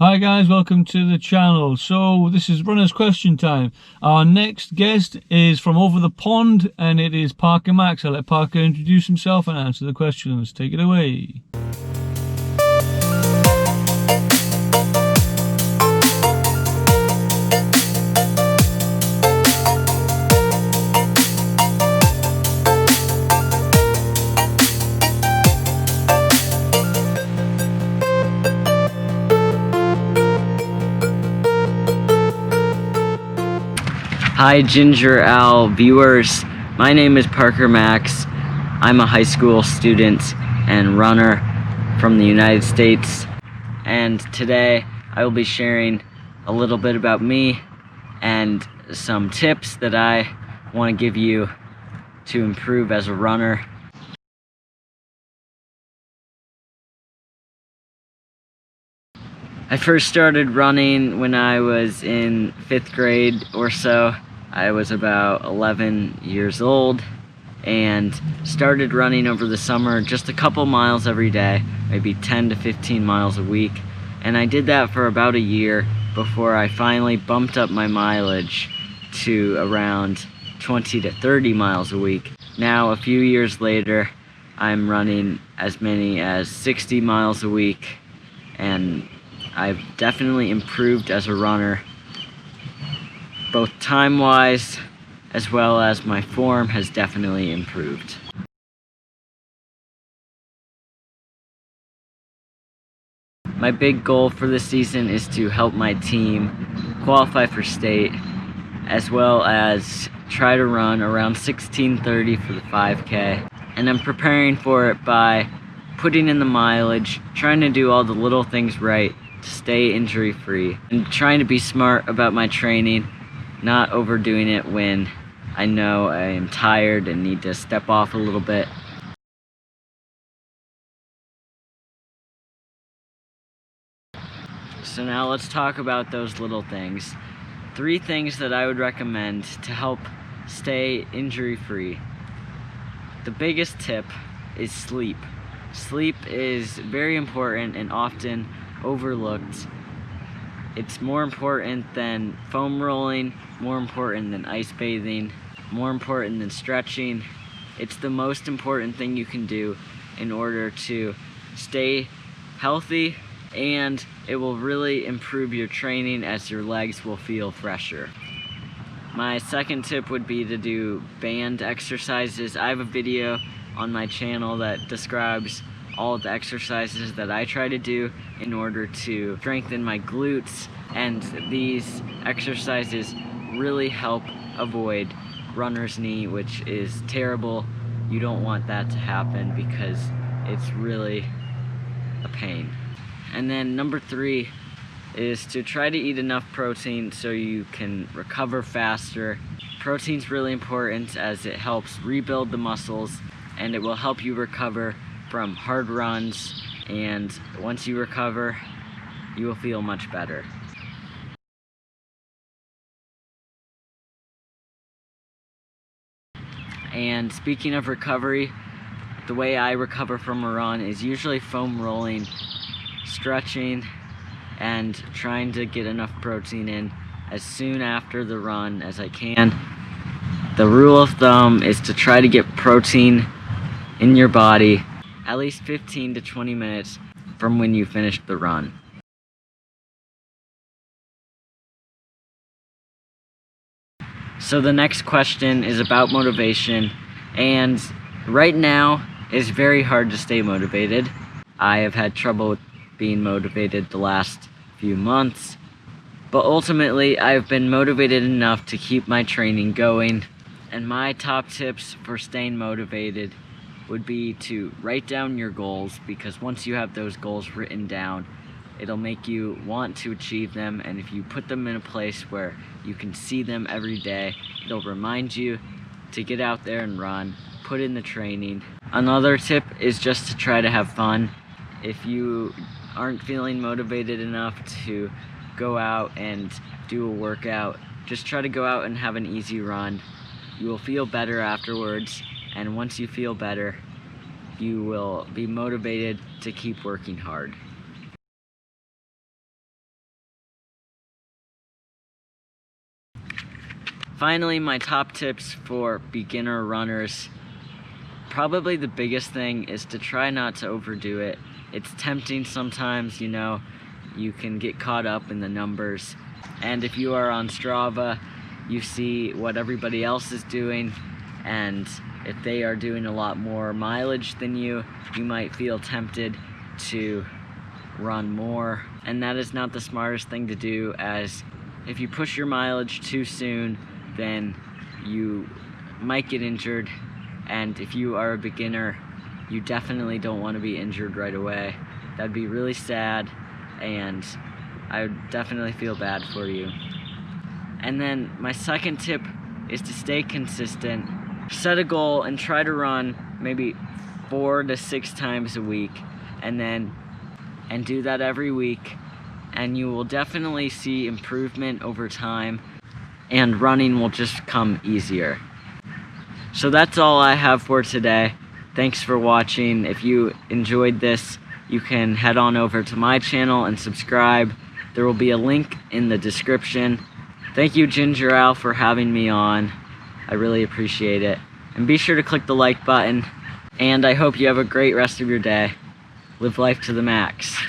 Hi guys, welcome to the channel. So this is Runner's Question Time. Our next guest is from over the pond and it is Parker Max. I'll let Parker introduce himself and answer the questions. Take it away. Hi Ginger Owl viewers, my name is Parker Max. I'm a high school student and runner from the United States, and today I will be sharing a little bit about me and some tips that I want to give you to improve as a runner. I first started running when I was in 5th grade or so. I was about 11 years old and started running over the summer, just a couple miles every day, maybe 10 to 15 miles a week. And I did that for about a year before I finally bumped up my mileage to around 20 to 30 miles a week. Now, a few years later, I'm running as many as 60 miles a week, and I've definitely improved as a runner, both time-wise as well as my form has definitely improved. My big goal for this season is to help my team qualify for state, as well as try to run around 16:30 for the 5K. And I'm preparing for it by putting in the mileage, trying to do all the little things right to stay injury-free, and trying to be smart about my training, not overdoing it when I know I am tired and need to step off a little bit. So now let's talk about those little things. 3 things that I would recommend to help stay injury-free. The biggest tip is sleep. Sleep is very important and often overlooked. It's more important than foam rolling, more important than ice bathing, more important than stretching. It's the most important thing you can do in order to stay healthy, and it will really improve your training as your legs will feel fresher. My second tip would be to do band exercises. I have a video on my channel that describes all of the exercises that I try to do in order to strengthen my glutes, and these exercises really help avoid runner's knee, which is terrible. You don't want that to happen because it's really a pain. And then number 3 is to try to eat enough protein so you can recover faster. Protein's really important as it helps rebuild the muscles, and it will help you recover from hard runs, and once you recover, you will feel much better. And speaking of recovery, the way I recover from a run is usually foam rolling, stretching, and trying to get enough protein in as soon after the run as I can. The rule of thumb is to try to get protein in your body at least 15 to 20 minutes from when you finished the run. So the next question is about motivation, and right now it's very hard to stay motivated. I have had trouble being motivated the last few months, but ultimately I've been motivated enough to keep my training going. And my top tips for staying motivated would be to write down your goals, because once you have those goals written down, it'll make you want to achieve them, and if you put them in a place where you can see them every day, it'll remind you to get out there and run, put in the training. Another tip is just to try to have fun. If you aren't feeling motivated enough to go out and do a workout, just try to go out and have an easy run. You will feel better afterwards, and once you feel better, you will be motivated to keep working hard. Finally, my top tips for beginner runners. Probably the biggest thing is to try not to overdo it. It's tempting sometimes, you can get caught up in the numbers. And if you are on Strava, you see what everybody else is doing, and if they are doing a lot more mileage than you, you might feel tempted to run more. And that is not the smartest thing to do, as if you push your mileage too soon, then you might get injured. And if you are a beginner, you definitely don't want to be injured right away. That'd be really sad, and I would definitely feel bad for you. And then my second tip is to stay consistent. Set a goal and try to run maybe 4 to 6 times a week, and do that every week, and you will definitely see improvement over time, and running will just come easier. So that's all I have for today. Thanks for watching. If you enjoyed this, you can head on over to my channel and subscribe. There will be a link in the description. Thank you, Ginger Al, for having me on. I really appreciate it. And be sure to click the like button. And I hope you have a great rest of your day. Live life to the max.